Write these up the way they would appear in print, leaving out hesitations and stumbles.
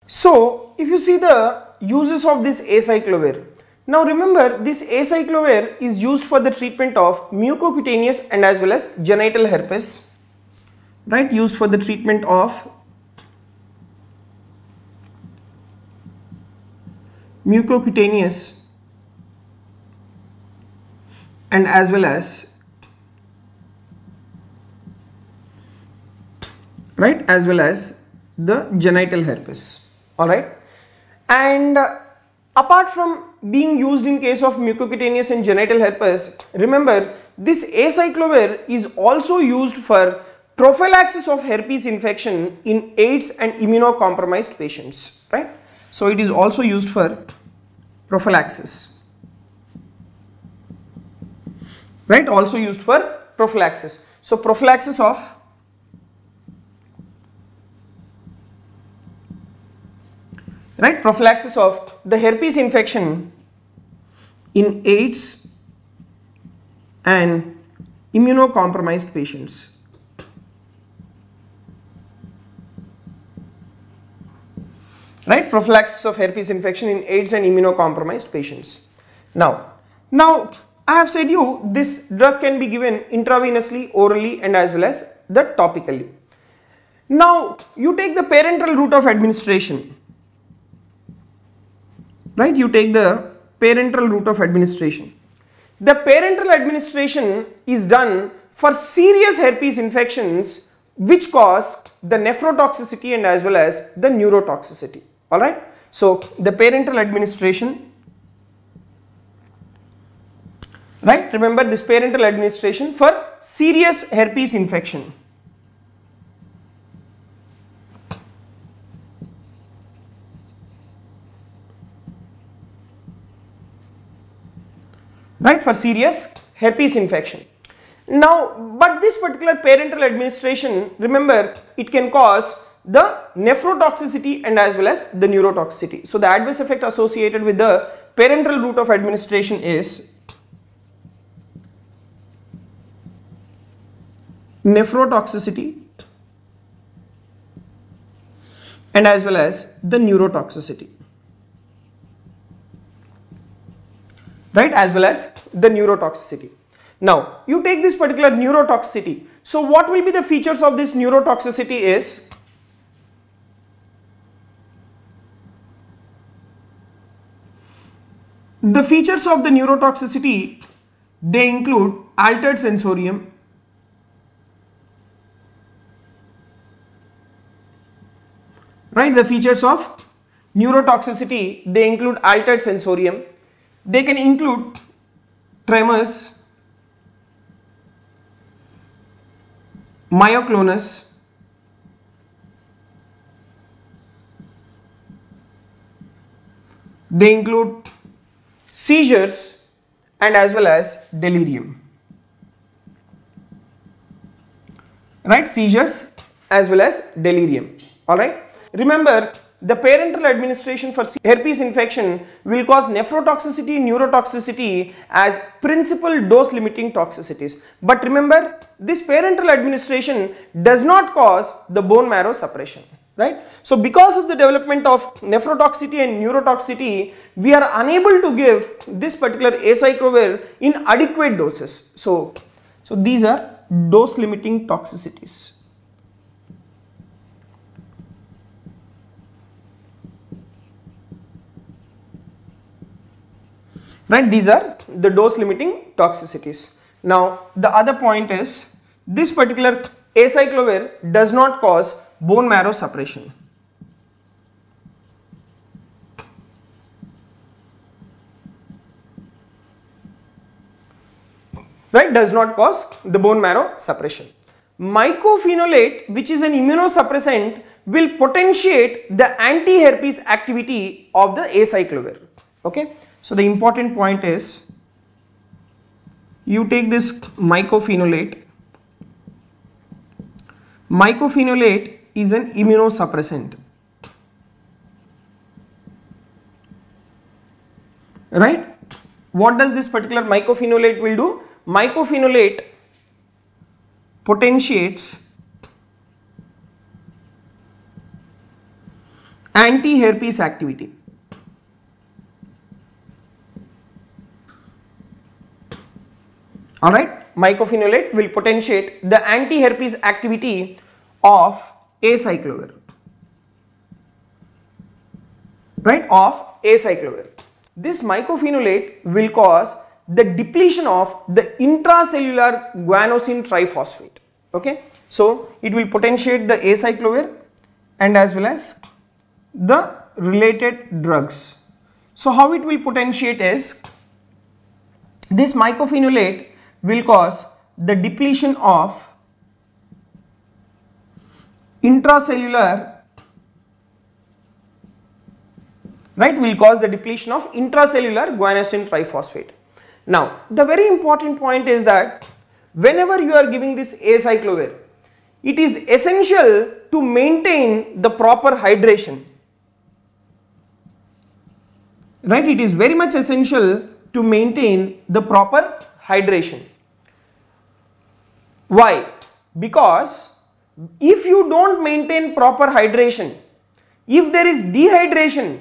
So if you see the uses of this acyclovir, now remember this acyclovir is used for the treatment of mucocutaneous and as well as genital herpes, right, used for the treatment of mucocutaneous and as well as the genital herpes. All right, and apart from being used in case of mucocutaneous and genital herpes, remember this acyclovir is also used for prophylaxis of herpes infection in AIDS and immunocompromised patients, right? So it is also used for prophylaxis, right? Also used for prophylaxis. So prophylaxis of the herpes infection in AIDS and immunocompromised patients. Right, prophylaxis of herpes infection in AIDS and immunocompromised patients. Now I have said you this drug can be given intravenously, orally and as well as the topically. Now you take the parenteral route of administration. Right, you take the parenteral route of administration. The parenteral administration is done for serious herpes infections which cause the nephrotoxicity and as well as the neurotoxicity. All right, so the parenteral administration, right, remember this parenteral administration for serious herpes infection. Right, for serious herpes infection. Now, but this particular parenteral administration, remember, it can cause the nephrotoxicity and as well as the neurotoxicity. So the adverse effect associated with the parenteral route of administration is nephrotoxicity and as well as the neurotoxicity. Right, as well as the neurotoxicity. Now you take this particular neurotoxicity. So what will be the features of this neurotoxicity is the features of the neurotoxicity, they include altered sensorium, right, the features of neurotoxicity, they include altered sensorium. They can include tremors, myoclonus, they include seizures and as well as delirium. Right, seizures as well as delirium. All right, remember the parenteral administration for herpes infection will cause nephrotoxicity, neurotoxicity as principal dose limiting toxicities. But remember, this parenteral administration does not cause the bone marrow suppression, right? So because of the development of nephrotoxicity and neurotoxicity, we are unable to give this particular acyclovir in adequate doses. So these are dose limiting toxicities. Right, these are the dose limiting toxicities. Now the other point is this particular acyclovir does not cause bone marrow suppression. Right, does not cause the bone marrow suppression. Mycophenolate, which is an immunosuppressant, will potentiate the anti-herpes activity of the acyclovir. Okay. So the important point is you take this mycophenolate. Mycophenolate is an immunosuppressant. Right? What does this particular mycophenolate will do? Mycophenolate potentiates anti-herpes activity. Alright, mycophenolate will potentiate the anti-herpes activity of acyclovir. Right, of acyclovir. This mycophenolate will cause the depletion of the intracellular guanosine triphosphate. Okay, so it will potentiate the acyclovir and as well as the related drugs. So how it will potentiate is, this mycophenolate will cause the depletion of intracellular, right, will cause the depletion of intracellular guanosine triphosphate. Now the very important point is that whenever you are giving this acyclovir, it is essential to maintain the proper hydration. Right, it is very much essential to maintain the proper hydration. Why? Because if you don't maintain proper hydration, if there is dehydration,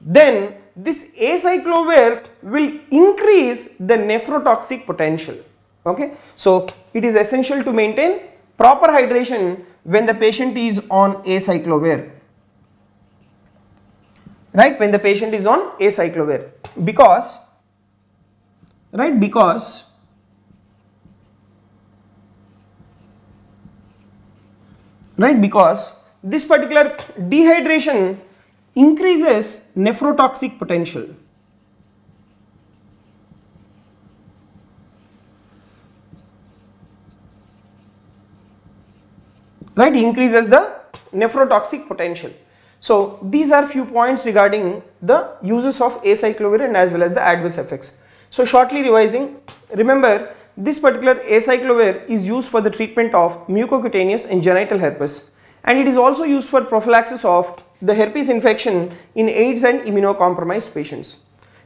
then this acyclovir will increase the nephrotoxic potential. Okay, so it is essential to maintain proper hydration when the patient is on acyclovir. Right, when the patient is on acyclovir, because this particular dehydration increases nephrotoxic potential. Right, increases the nephrotoxic potential. So these are few points regarding the uses of acyclovir and as well as the adverse effects. So shortly revising, remember this particular acyclovir is used for the treatment of mucocutaneous and genital herpes, and it is also used for prophylaxis of the herpes infection in AIDS and immunocompromised patients.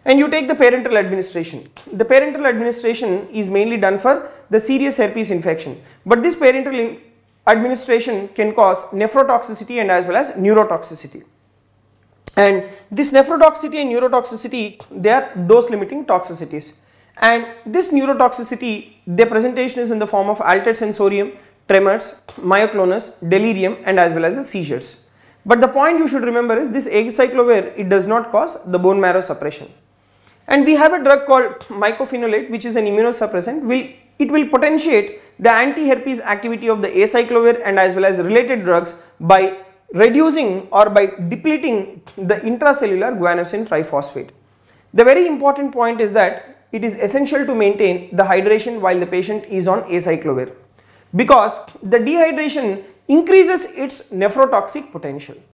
And you take the parenteral administration. The parenteral administration is mainly done for the serious herpes infection, but this parenteral administration can cause nephrotoxicity and as well as neurotoxicity. And this nephrotoxicity and neurotoxicity, they are dose limiting toxicities, and this neurotoxicity, their presentation is in the form of altered sensorium, tremors, myoclonus, delirium and as well as the seizures. But the point you should remember is this acyclovir, it does not cause the bone marrow suppression. And we have a drug called mycophenolate, which is an immunosuppressant. It will potentiate the anti-herpes activity of the acyclovir and as well as related drugs by reducing or by depleting the intracellular guanosine triphosphate. The very important point is that it is essential to maintain the hydration while the patient is on acyclovir, because the dehydration increases its nephrotoxic potential.